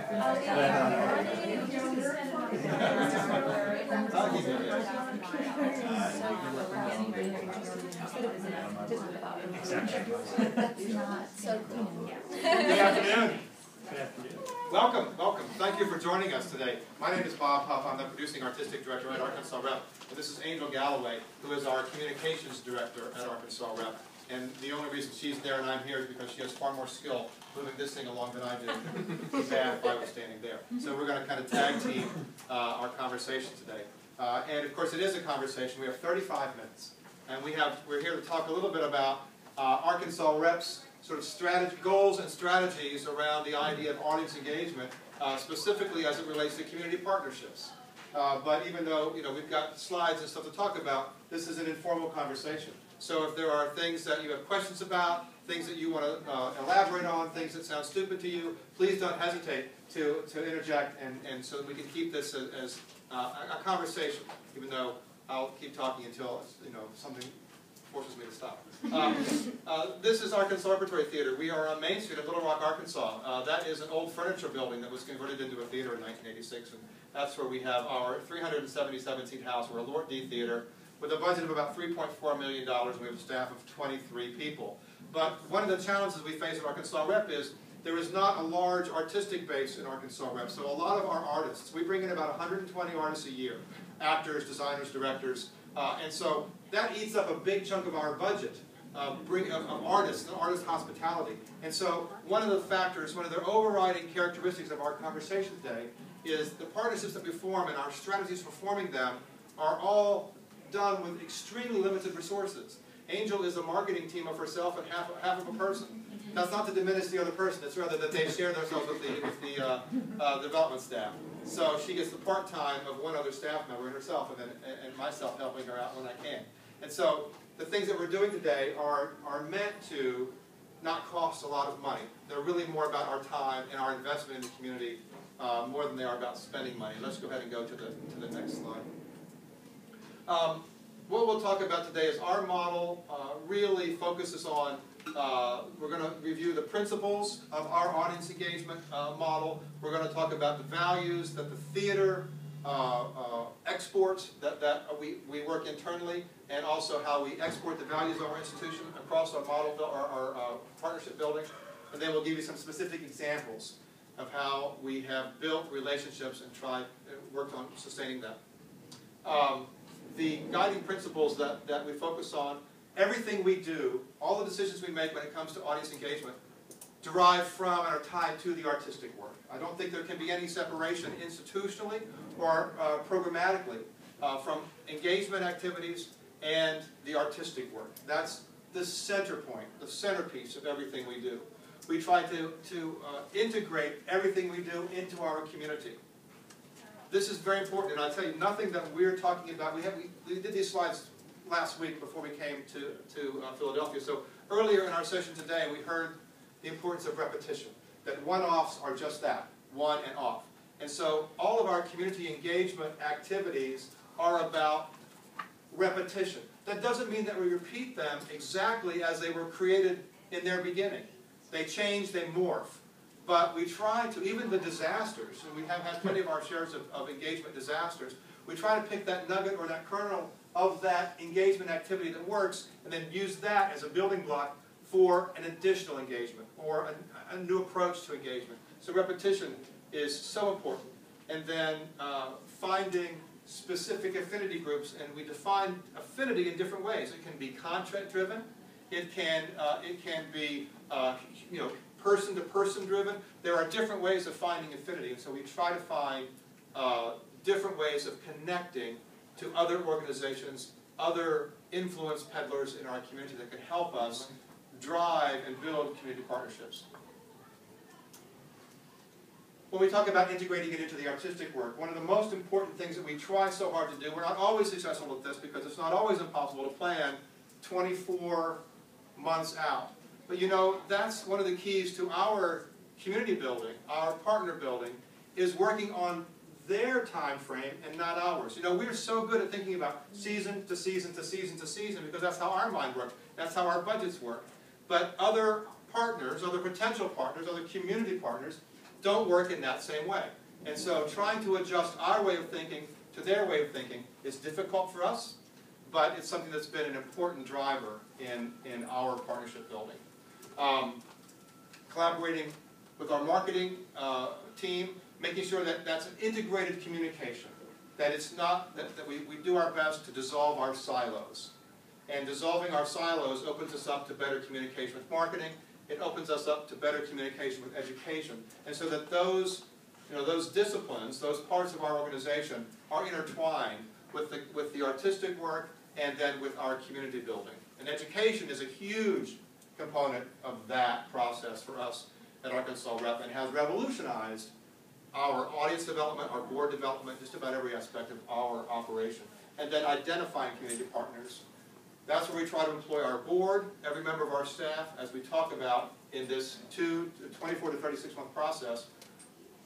Good afternoon. Welcome. Thank you for joining us today. My name is Bob Hupp. I'm the producing artistic director at Arkansas Rep. And this is Angel Galloway, who is our communications director at Arkansas Rep. And the only reason she's there and I'm here is because she has far more skill moving this thing along than I do. It'd be bad if I was standing there. So we're going to kind of tag team our conversation today. And of course, it is a conversation. We have 35 minutes. And we're here to talk a little bit about Arkansas Rep's sort of goals and strategies around the idea of audience engagement, specifically as it relates to community partnerships. But even though we've got slides and stuff to talk about, this is an informal conversation. So if there are things that you have questions about, things that you want to elaborate on, things that sound stupid to you, please don't hesitate to interject, and so that we can keep this as a conversation, even though I'll keep talking until something forces me to stop. This is Arkansas Repertory Theater. We are on Main Street in Little Rock, Arkansas. That is an old furniture building that was converted into a theater in 1986, and that's where we have our 377-seat house. We're a Lord D theater with a budget of about $3.4 million, and we have a staff of 23 people. But one of the challenges we face at Arkansas Rep is there is not a large artistic base in Arkansas Rep. So a lot of our artists, we bring in about 120 artists a year, actors, designers, directors, and so that eats up a big chunk of our budget of artists and artist hospitality. And so one of the factors, one of the overriding characteristics of our conversation today is the partnerships that we form and our strategies for forming them are all done with extremely limited resources. Angel is a marketing team of herself and half of a person. That's not to diminish the other person. It's rather that they share themselves with the development staff. So she gets the part-time of one other staff member and herself, and myself helping her out when I can. And so the things that we're doing today are meant to not cost a lot of money. They're really more about our time and our investment in the community more than they are about spending money. Let's go ahead and go to the next slide. What we'll talk about today is our model really focuses on, we're going to review the principles of our audience engagement model. We're going to talk about the values that the theater exports, that we work internally, and also how we export the values of our institution across our model, our partnership building. And then we'll give you some specific examples of how we have built relationships and worked on sustaining them. The guiding principles that we focus on, everything we do, all the decisions we make when it comes to audience engagement, derive from and are tied to the artistic work. I don't think there can be any separation institutionally or programmatically from engagement activities and the artistic work. That's the center point, the centerpiece of everything we do. We try to integrate everything we do into our community. This is very important, and I'll tell you, nothing that we're talking about, we did these slides last week before we came to Philadelphia. So earlier in our session today, we heard the importance of repetition, that one-offs are just that, one and off. And so all of our community engagement activities are about repetition. That doesn't mean that we repeat them exactly as they were created in their beginning. They change, they morph. But we try to, even the disasters, and we have had plenty of our shares of engagement disasters, we try to pick that nugget or that kernel of that engagement activity that works and then use that as a building block for an additional engagement or a new approach to engagement. So repetition is so important. And then finding specific affinity groups, and we define affinity in different ways. It can be content-driven. It can be person-to-person driven. There are different ways of finding affinity, and so we try to find different ways of connecting to other organizations, other influence peddlers in our community that can help us drive and build community partnerships. When we talk about integrating it into the artistic work, one of the most important things that we try so hard to do, we're not always successful at this because it's not always impossible to plan 24 months out. But that's one of the keys to our community building, our partner building, is working on their time frame and not ours. We're so good at thinking about season to season to season to season because that's how our mind works. That's how our budgets work. But other partners, other potential partners, other community partners, don't work in that same way. And so trying to adjust our way of thinking to their way of thinking is difficult for us, but it's something that's been an important driver in our partnership building. Collaborating with our marketing team, making sure that that's an integrated communication, that it's not, that we do our best to dissolve our silos. And dissolving our silos opens us up to better communication with marketing. It opens us up to better communication with education. And so that those, those disciplines, those parts of our organization are intertwined with the artistic work and then with our community building. And education is a huge component of that process for us at Arkansas Rep and has revolutionized our audience development, our board development, just about every aspect of our operation. And then identifying community partners. That's where we try to employ our board, every member of our staff, as we talk about in this 24 to 36 month process,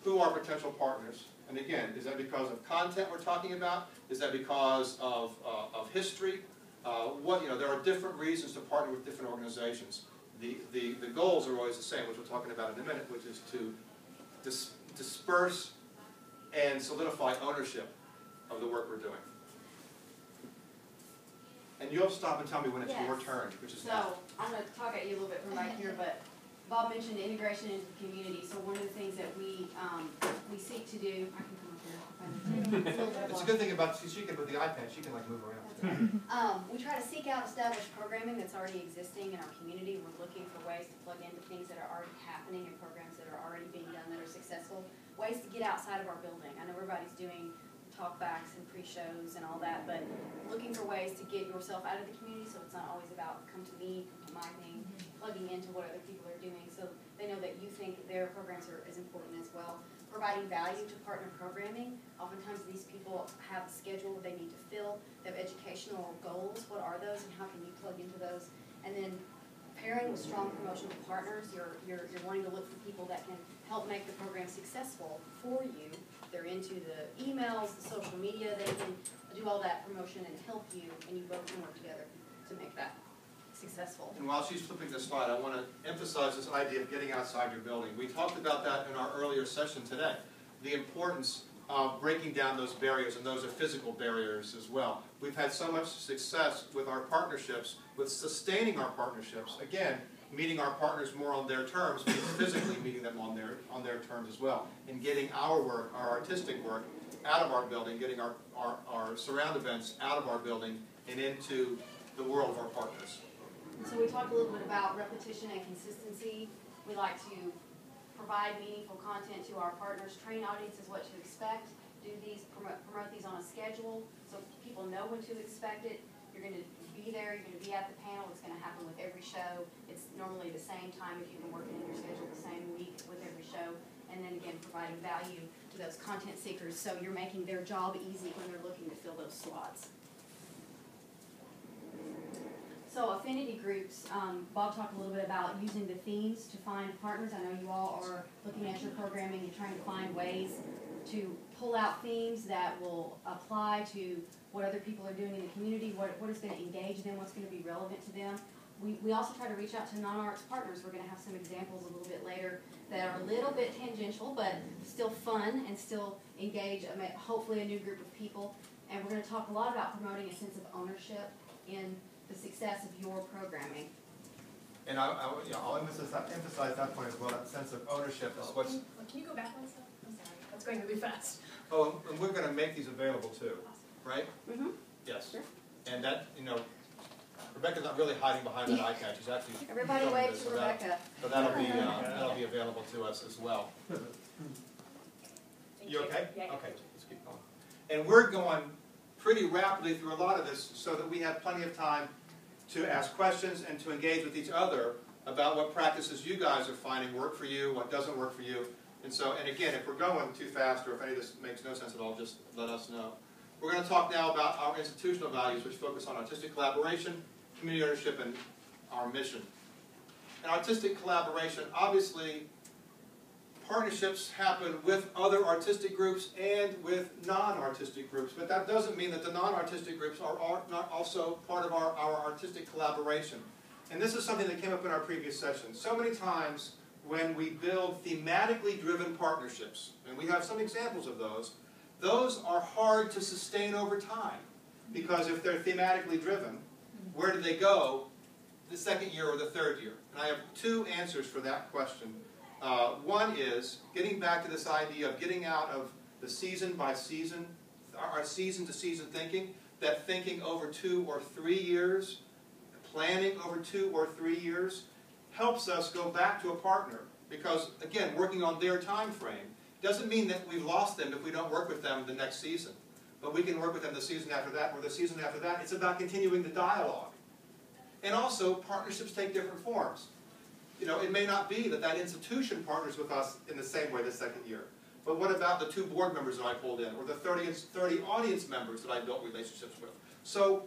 who are potential partners. And again, is that because of content we're talking about? Is that because of history? There are different reasons to partner with different organizations. The goals are always the same, which we're talking about in a minute, which is to disperse and solidify ownership of the work we're doing. And you'll stop and tell me when it's your turn, which is now. So, I'm going to talk at you a little bit from back here, but Bob mentioned integration into the community. So one of the things that we seek to do, I can come up here. It's a good thing about, she can, with the iPad, she can like move around. We try to seek out established programming that's already existing in our community. We're looking for ways to plug into things that are already happening and programs that are already being done that are successful. Ways to get outside of our building. I know everybody's doing talkbacks and pre-shows and all that, but looking for ways to get yourself out of the community so it's not always about come to me, come to my thing, plugging into what other people are doing so they know that you think their programs are as important as well. Providing value to partner programming. Oftentimes these people have a schedule they need to fill. They have educational goals. What are those and how can you plug into those? And then pairing with strong promotional partners. You're wanting to look for people that can help make the program successful for you. They're into the emails, the social media. They can do all that promotion and help you, and you both can work together to make that successful. And while she's flipping this slide, I want to emphasize this idea of getting outside your building. We talked about that in our earlier session today. The importance of breaking down those barriers, and those are physical barriers as well. We've had so much success with our partnerships, with sustaining our partnerships. Again, meeting our partners more on their terms, means physically meeting them on their terms as well, and getting our work, our artistic work, out of our building, getting our surround events out of our building and into the world of our partners. So we talked a little bit about repetition and consistency. We like to provide meaningful content to our partners, train audiences what to expect, do these, promote these on a schedule so people know when to expect it. You're going to be there, you're going to be at the panel, it's going to happen with every show. It's normally the same time if you can work it in your schedule the same week with every show. And then again, providing value to those content seekers so you're making their job easy when they're looking to fill those slots. So affinity groups, Bob talked a little bit about using the themes to find partners. I know you all are looking at your programming and trying to find ways to pull out themes that will apply to what other people are doing in the community, what is going to engage them, what's going to be relevant to them. We also try to reach out to non-arts partners. We're going to have some examples a little bit later that are a little bit tangential, but still fun and still engage hopefully a new group of people. And we're going to talk a lot about promoting a sense of ownership in the success of your programming. And I'll emphasize that point as well, that sense of ownership is what's... Can you go back one step? I'm sorry, that's going really fast. Oh, and we're going to make these available too, right? Mm-hmm. Yes. Sure. And that, Rebecca's not really hiding behind that iPad. She's actually... Everybody wave to Rebecca. So that'll be available to us as well. You okay? Yeah. Okay, let's keep going. And we're going pretty rapidly through a lot of this so that we have plenty of time to ask questions and to engage with each other about what practices you guys are finding work for you, what doesn't work for you. And again, if we're going too fast or if any of this makes no sense at all, just let us know. We're going to talk now about our institutional values, which focus on artistic collaboration, community ownership, and our mission. And artistic collaboration, obviously, partnerships happen with other artistic groups and with non-artistic groups, but that doesn't mean that the non-artistic groups are not also part of our artistic collaboration. And this is something that came up in our previous session. So many times when we build thematically driven partnerships, and we have some examples of those are hard to sustain over time. Because if they're thematically driven, where do they go the second year or the third year? And I have two answers for that question. One is getting back to this idea of getting out of the season by season, our season to season thinking, that thinking over 2 or 3 years, planning over 2 or 3 years, helps us go back to a partner. Because, again, working on their time frame doesn't mean that we've lost them if we don't work with them the next season. But we can work with them the season after that, or the season after that. It's about continuing the dialogue. And also, partnerships take different forms. You know, it may not be that that institution partners with us in the same way the second year. But what about the 2 board members that I pulled in, or the 30 audience members that I built relationships with? So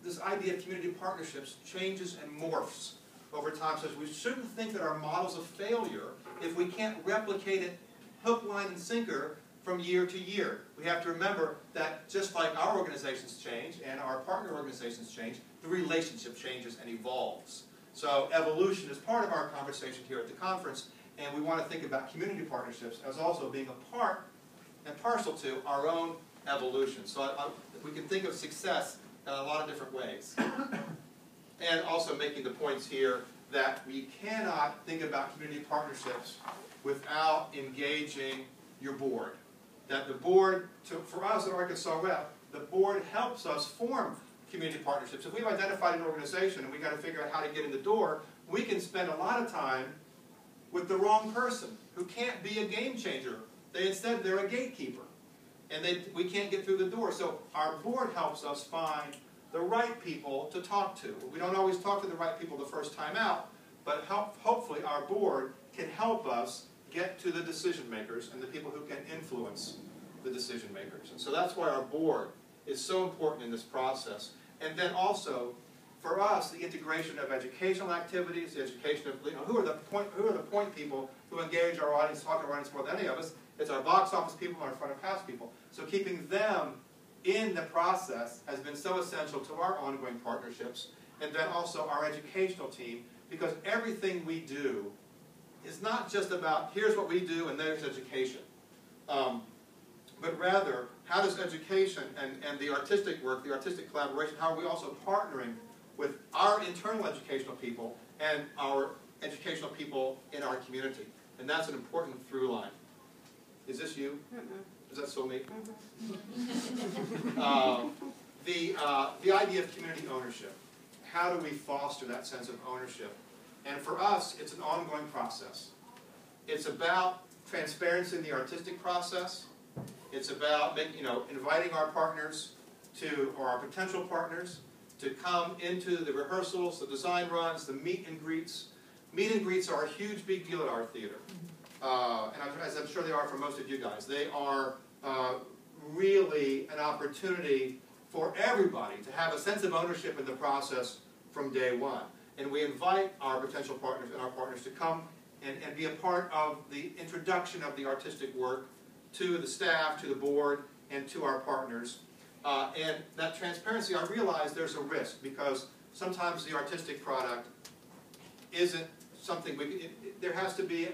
this idea of community partnerships changes and morphs over time. So we shouldn't think that our model's a failure if we can't replicate it hook, line, and sinker from year to year. We have to remember that just like our organizations change and our partner organizations change, the relationship changes and evolves. So evolution is part of our conversation here at the conference, and we want to think about community partnerships as also being a part and parcel to our own evolution. So we can think of success in a lot of different ways. And also making the points here that we cannot think about community partnerships without engaging your board. That the board, for us at Arkansas Rep, the board helps us form community partnerships. If we've identified an organization and we've got to figure out how to get in the door, we can spend a lot of time with the wrong person who can't be a game changer. Instead, they're a gatekeeper. And we can't get through the door. So our board helps us find the right people to talk to. We don't always talk to the right people the first time out, but hopefully our board can help us get to the decision makers and the people who can influence the decision makers. And so that's why our board is so important in this process. And then also, for us, the integration of educational activities, the education of, who are the point people who engage our audience, talk to our audience more than any of us. It's our box office people and our front of house people. So keeping them in the process has been so essential to our ongoing partnerships. And then also our educational team, because everything we do is not just about, here's what we do and there's education. But rather, how does education and the artistic work, the artistic collaboration, how are we also partnering with our internal educational people and our educational people in our community? And that's an important through line. Is this you? Is that so me? The idea of community ownership. How do we foster that sense of ownership? And for us, it's an ongoing process. It's about transparency in the artistic process. It's about inviting our partners or our potential partners to come into the rehearsals, the design runs, the meet and greets. Meet and greets are a huge, big deal at our theater. And as I'm sure they are for most of you guys. They are really an opportunity for everybody to have a sense of ownership in the process from day one. And we invite our potential partners and our partners to come and be a part of the introduction of the artistic work to the staff, to the board, and to our partners. And that transparency, I realize there's a risk because sometimes the artistic product isn't something there has to be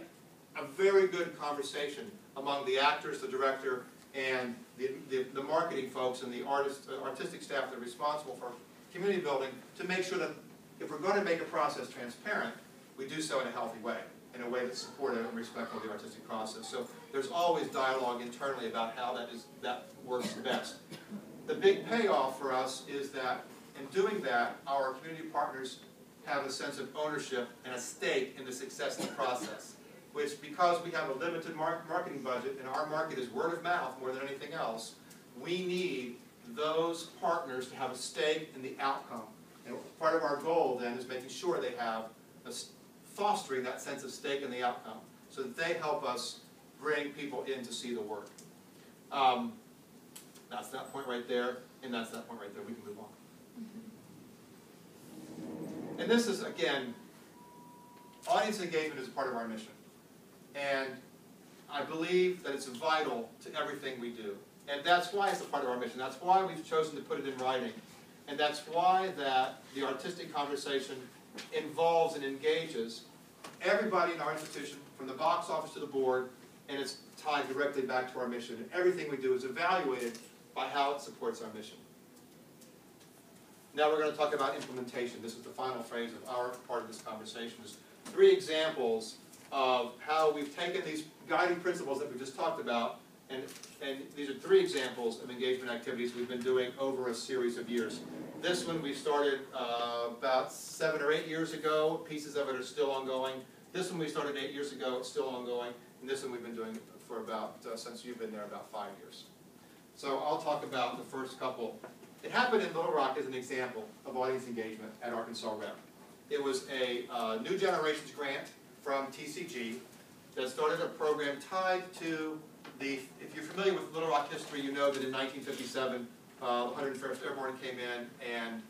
a very good conversation among the actors, the director, and the marketing folks and the artistic staff that are responsible for community building to make sure that if we're going to make a process transparent, we do so in a healthy way, in a way that's supportive and respectful of the artistic process. So there's always dialogue internally about how that works best. The big payoff for us is that in doing that, our community partners have a sense of ownership and a stake in the success of the process, which because we have a limited marketing budget and our market is word of mouth more than anything else, we need those partners to have a stake in the outcome. And part of our goal then is making sure they have fostering that sense of stake in the outcome so that they help us bring people in to see the work. That's that point right there, and that's that point right there. We can move on. And this is, again, audience engagement is part of our mission. And I believe that it's vital to everything we do. And that's why it's a part of our mission. That's why we've chosen to put it in writing. And that's why that the artistic conversation involves and engages everybody in our institution, from the box office to the board, and it's tied directly back to our mission. And everything we do is evaluated by how it supports our mission. Now we're going to talk about implementation. This is the final phase of our part of this conversation. There's 3 examples of how we've taken these guiding principles that we just talked about, and these are 3 examples of engagement activities we've been doing over a series of years. This one we started about 7 or 8 years ago. Pieces of it are still ongoing. This one we started 8 years ago. It's still ongoing. And this one we've been doing for about, since you've been there, about 5 years. So I'll talk about the first couple. It happened in Little Rock as an example of audience engagement at Arkansas Rep. It was a New Generations grant from TCG that started a program tied to the, if you're familiar with Little Rock history, you know that in 1957, the 101st Airborne came in, and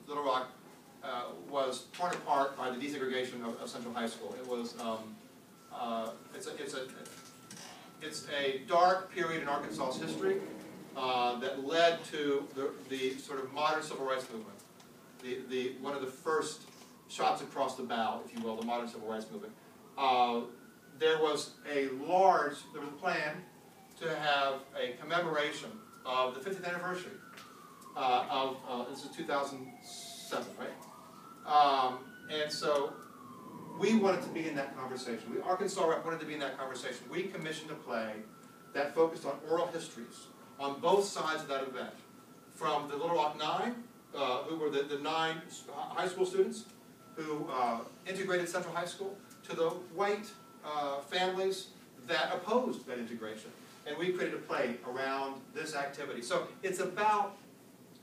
Little Rock was torn apart by the desegregation of Central High School. It was, it's a dark period in Arkansas's history that led to the sort of modern civil rights movement. One of the first shots across the bow, if you will, the modern civil rights movement. There was a plan to have a commemoration of the 50th anniversary this is 2007, right? And so we wanted to be in that conversation. Arkansas Rep wanted to be in that conversation. We commissioned a play that focused on oral histories on both sides of that event. From the Little Rock 9, who were the 9 high school students who integrated Central High School, to the white families that opposed that integration. And we created a play around this activity. So it's about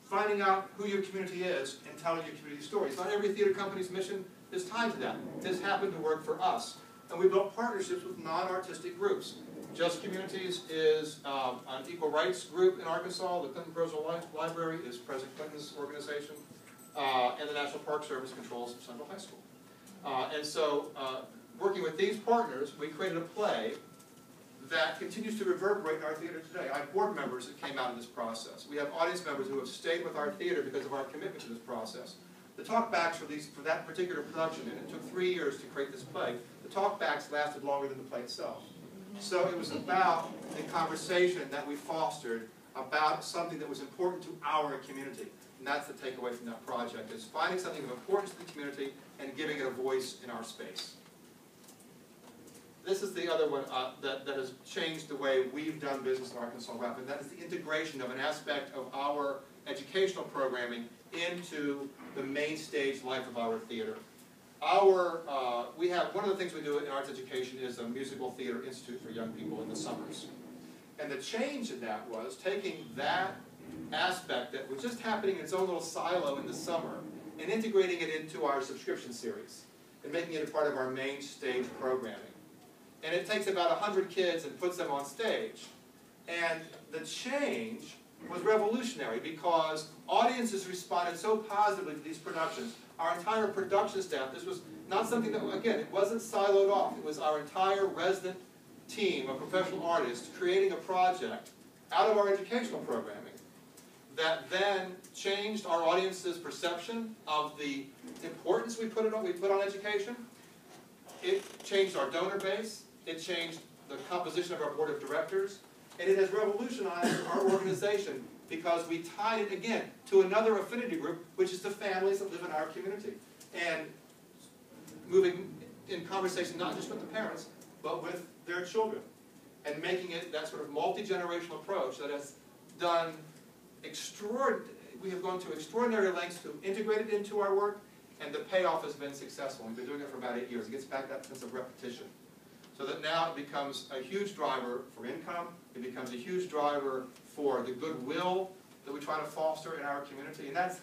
finding out who your community is and telling your community stories. Not every theater company's mission is tied to that. This happened to work for us. And we built partnerships with non-artistic groups. Just Communities is an equal rights group in Arkansas. The Clinton Personal Library is President Clinton's organization. And the National Park Service controls Central High School. And so, working with these partners, we created a play that continues to reverberate in our theater today. I have board members that came out of this process. We have audience members who have stayed with our theater because of our commitment to this process. The talkbacks for that particular production, and it took 3 years to create this play, the talkbacks lasted longer than the play itself. So it was about the conversation that we fostered about something that was important to our community. And that's the takeaway from that project, is finding something of importance to the community and giving it a voice in our space. This is the other one that has changed the way we've done business in Arkansas Rep, and that is the integration of an aspect of our educational programming into the main stage life of our theater. We have, one of the things we do in arts education is a musical theater institute for young people in the summers. And the change in that was taking that aspect that was just happening in its own little silo in the summer and integrating it into our subscription series and making it a part of our main stage programming. And it takes about 100 kids and puts them on stage. And the change was revolutionary because audiences responded so positively to these productions. Our entire production staff, this was not something that, again, it wasn't siloed off. It was our entire resident team of professional artists creating a project out of our educational programming that then changed our audience's perception of the importance we put on education. It changed our donor base. It changed the composition of our board of directors. And it has revolutionized our organization because we tied it, again, to another affinity group, which is the families that live in our community. And moving in conversation not just with the parents, but with their children. And making it that sort of multi-generational approach that has done we have gone to extraordinary lengths to integrate it into our work, and the payoff has been successful. We've been doing it for about 8 years. It gets back that sense of repetition. So that now it becomes a huge driver for income. It becomes a huge driver for the goodwill that we try to foster in our community. And that's,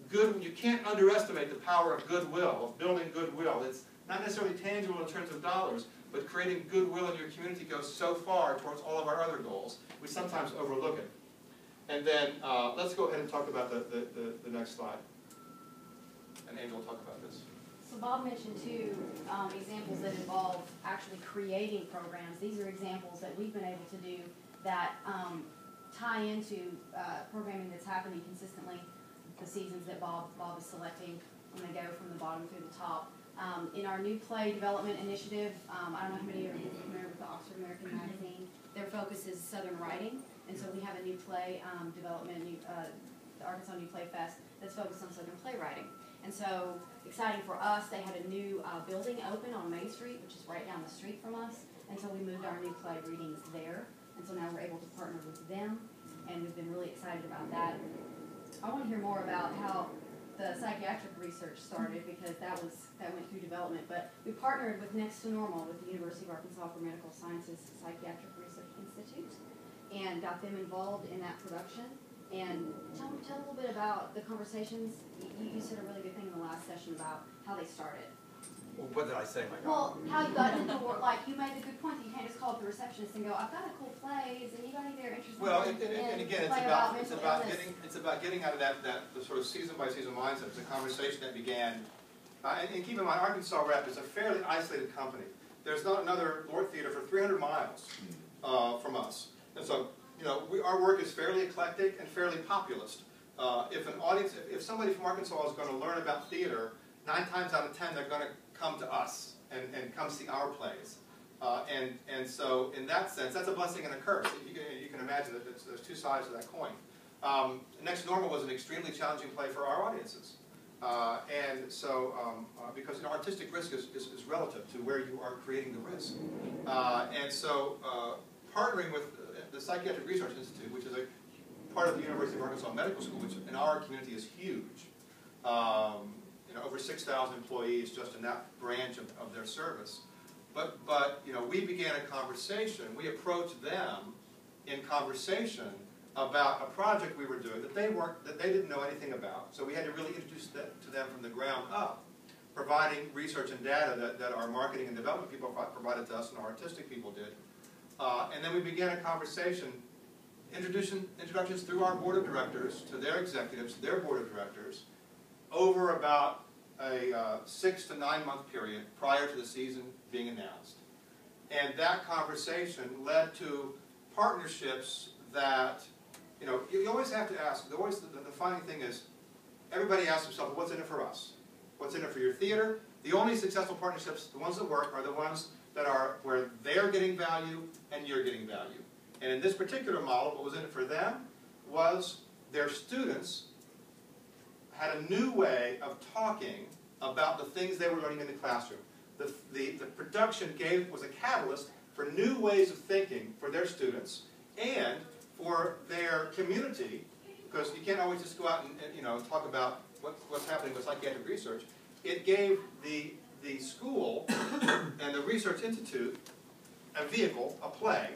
good. You can't underestimate the power of goodwill, of building goodwill. It's not necessarily tangible in terms of dollars, but creating goodwill in your community goes so far towards all of our other goals. We sometimes overlook it. And then let's go ahead and talk about the next slide. And Angel will talk about this. So Bob mentioned two examples that involve actually creating programs. These are examples that we've been able to do that tie into programming that's happening consistently, the seasons that Bob is selecting when they go from the bottom through the top. In our new play development initiative, I don't know how many of you are familiar with the Oxford American Magazine. Their focus is Southern writing, and so we have a new play development, the Arkansas New Play Fest, that's focused on Southern playwriting. And so, exciting for us, they had a new building open on Main Street, which is right down the street from us, and so we moved our new play readings there, and so now we're able to partner with them, and we've been really excited about that. I want to hear more about how the psychiatric research started, because that went through development, but we partnered with Next to Normal with the University of Arkansas for Medical Sciences Psychiatric Research Institute and got them involved in that production. And tell a little bit about the conversations. You said a really good thing in the last session about how they started. Well, what did I say, my God? Well, how you got into work, like you made a good point that you can't just call up the receptionist and go, I've got a cool play, is anybody there interested Well, in and again, it's about getting out of that the sort of season by season mindset. It's a conversation that began, and keep in mind, Arkansas Rep is a fairly isolated company. There's not another Lord Theater for 300 miles from us, and so our work is fairly eclectic and fairly populist. If somebody from Arkansas is going to learn about theater, 9 times out of 10 they're going to come to us and come see our plays. And so in that sense, that's a blessing and a curse. You can imagine that there's two sides to that coin. Next to Normal was an extremely challenging play for our audiences. And so, because artistic risk is relative to where you are creating the risk. And so, partnering with the Psychiatric Research Institute, which is a part of the University of Arkansas Medical School, which in our community is huge. Over 6,000 employees just in that branch of their service. But we began a conversation. We approached them in conversation about a project we were doing that they didn't know anything about. So we had to really introduce that to them from the ground up, providing research and data that our marketing and development people provided to us and our artistic people did. And then we began a conversation, introductions through our board of directors to their executives, their board of directors, over about a 6 to 9 month period prior to the season being announced. And that conversation led to partnerships that, you always have to ask, the funny thing is, everybody asks themselves, what's in it for us? What's in it for your theater? The only successful partnerships, the ones that work, are the ones that are where they're getting value and you're getting value. And in this particular model, what was in it for them was their students had a new way of talking about the things they were learning in the classroom. The production was a catalyst for new ways of thinking for their students and for their community, because you can't always just go out and talk about what's happening with psychiatric research. It gave the school and the Research Institute a vehicle, a play,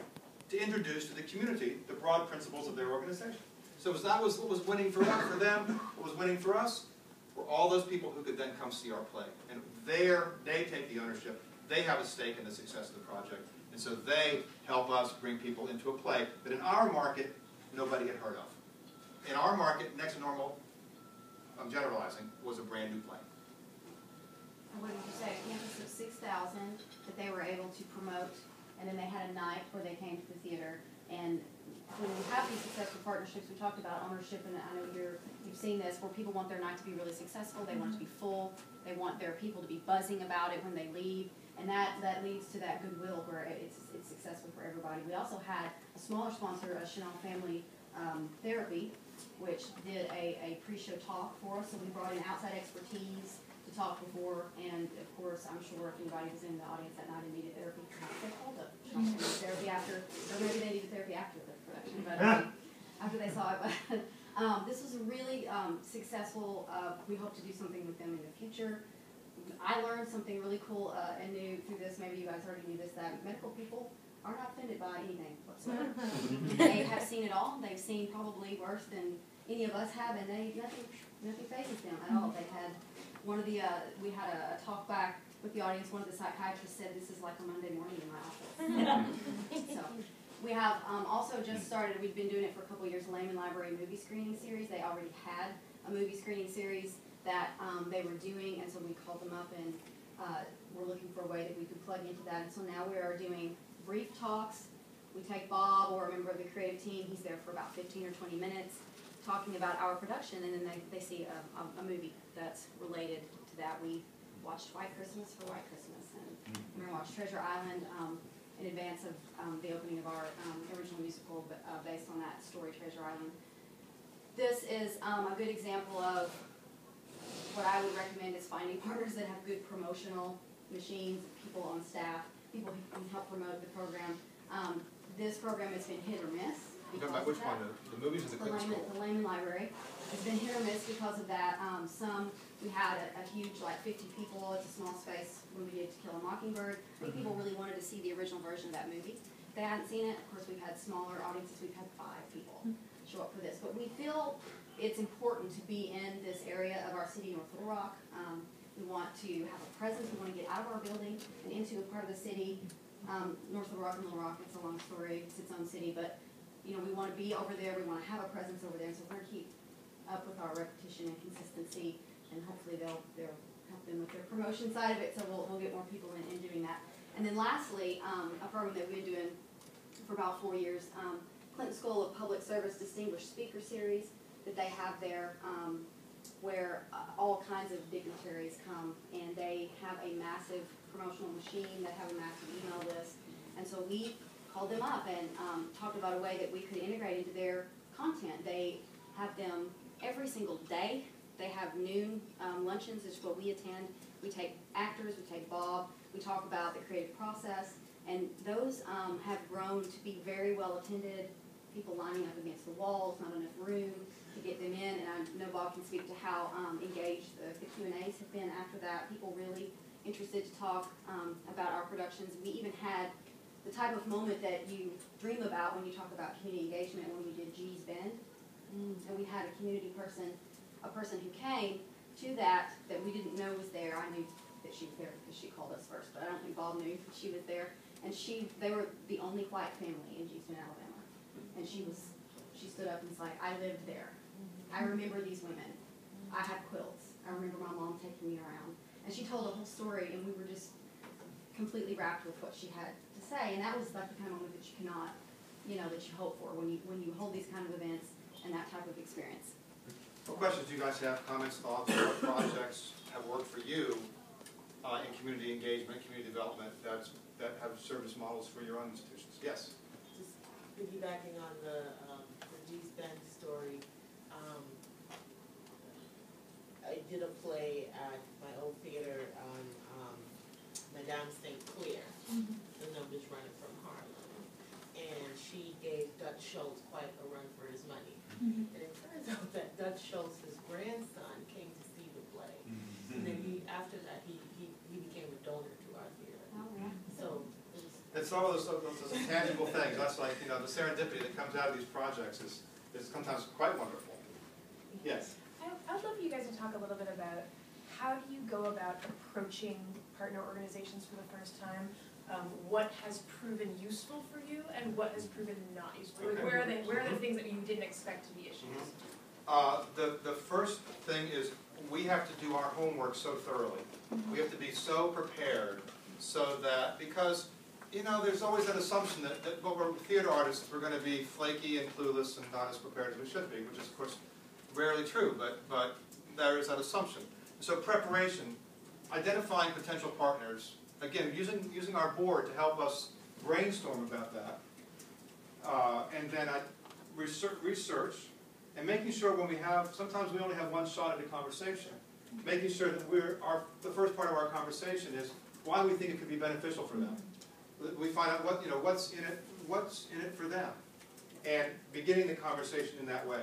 to introduce to the community the broad principles of their organization. So that was what was winning for them. What was winning for us were all those people who could then come see our play. And they take the ownership. They have a stake in the success of the project. And so they help us bring people into a play that in our market, nobody had heard of. In our market, Next to Normal, I'm generalizing, was a brand new play. And what did you say? A campus of 6,000 that they were able to promote, and then they had a night where they came to the theater. And when we have these successful partnerships, we talked about ownership, and I know you've seen this, where people want their night to be really successful, they want it to be full, they want their people to be buzzing about it when they leave, and that leads to that goodwill where it's successful for everybody. We also had a smaller sponsor, Chanel Family Therapy, which did a pre-show talk for us, so we brought in outside expertise to talk before, and of course, I'm sure if anybody was in the audience that night and needed therapy, perhaps they called up Chanel Family Therapy after, or maybe they needed therapy after the production, but after they saw it. But this was a really successful. We hope to do something with them in the future. I learned something really cool and new through this. Maybe you guys already knew this, that medical people are not offended by anything whatsoever. They have seen it all. They've seen probably worse than any of us have, and nothing phases them at all. They had we had a talk back with the audience. One of the psychiatrists said, "This is like a Monday morning in my office." So we have also just started. We've been doing it for a couple of years. Layman Library movie screening series. They already had a movie screening series that they were doing, and so we called them up and we're looking for a way that we could plug into that. And so now we are doing brief talks. We take Bob or a member of the creative team. He's there for about 15 or 20 minutes talking about our production, and then they see a movie that's related to that. We watched White Christmas for White Christmas, and we're gonna watch Treasure Island in advance of the opening of our original musical, based on that story, Treasure Island. This is a good example of what I would recommend is finding partners that have good promotional machines, people on staff, people who can help promote the program. This program has been hit or miss. You're talking about which one, the movies or the Clinton School? The Layman Library. It's been hit or miss because of that. We had a huge, like 50 people, it's a small space when we did To Kill a Mockingbird. I think people really wanted to see the original version of that movie. If they hadn't seen it, of course we've had smaller audiences, we've had 5 people show up for this. But we feel it's important to be in this area of our city, North Little Rock. We want to have a presence, we want to get out of our building and into a part of the city. North Little Rock and Little Rock, it's a long story, it's its own city, but you know, we want to be over there, we want to have a presence over there, so we're going to keep up with our repetition and consistency, and hopefully they'll help them with their promotion side of it, so we'll get more people in doing that. And then lastly, a program that we've been doing for about 4 years, Clinton School of Public Service Distinguished Speaker Series that they have there, where all kinds of dignitaries come, and they have a massive promotional machine, they have a massive email list, and so we called them up and talked about a way that we could integrate into their content. They have them every single day. They have noon luncheons, is what we attend. We take actors, we take Bob, we talk about the creative process, and those have grown to be very well attended. People lining up against the walls, not enough room to get them in, and I know Bob can speak to how engaged the Q&As have been after that. People really interested to talk about our productions. We even had the type of moment that you dream about when you talk about community engagement when we did G's Bend. And we had a community person, a person who came to that we didn't know was there. I knew that she was there because she called us first, but I don't think Bob knew that she was there. And they were the only white family in G's Bend, Alabama. And she stood up and was like, I lived there. I remember these women. I had quilts. I remember my mom taking me around. And she told the whole story, and we were just completely wrapped with what she had to say. And that was like the kind of moment that you cannot, that you hope for when you hold these kind of events and that type of experience. What questions do you guys have, comments, thoughts, what projects have worked for you in community engagement, community development that have served as models for your own institutions? Yes? Just piggybacking on the G's Bend story, I did a play at my old theater on Madame St. Clair, the numbers running from Harlem, and she gave Dutch Schultz quite a run for his money. And it turns out that Dutch Schultz's grandson came to see the play, and then after that he became a donor to our theater. Oh, yeah. So it's all those tangible things. That's like, the serendipity that comes out of these projects is sometimes quite wonderful. Yes? I would love for you guys to talk a little bit about how do you go about approaching partner organizations for the first time? What has proven useful for you, and what has proven not useful? Okay. Where are the things that you didn't expect to be issues? The first thing is we have to do our homework so thoroughly. We have to be so prepared so that, because there's always that assumption that we're theater artists, we're going to be flaky and clueless and not as prepared as we should be, which is of course rarely true, but there is that assumption. So preparation, identifying potential partners, again, using our board to help us brainstorm about that, and then research, and making sure when sometimes we only have one shot at a conversation, making sure that the first part of our conversation is why we think it could be beneficial for them. We find out what's in it for them, and beginning the conversation in that way,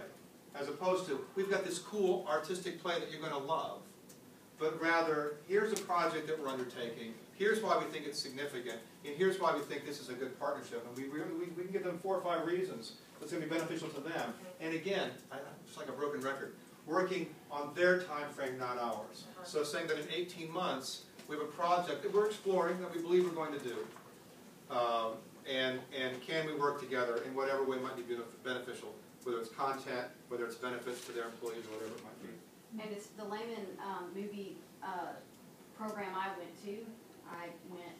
as opposed to we've got this cool artistic play that you're going to love, but rather here's a project that we're undertaking. Here's why we think it's significant, and here's why we think this is a good partnership. And we can give them 4 or 5 reasons that's going to be beneficial to them. And again, it's like a broken record, working on their time frame, not ours. So saying that in 18 months we have a project that we're exploring that we believe we're going to do. And can we work together in whatever way might be beneficial, whether it's content, whether it's benefits to their employees, or whatever it might be. And it's the Layman movie program I went to. I went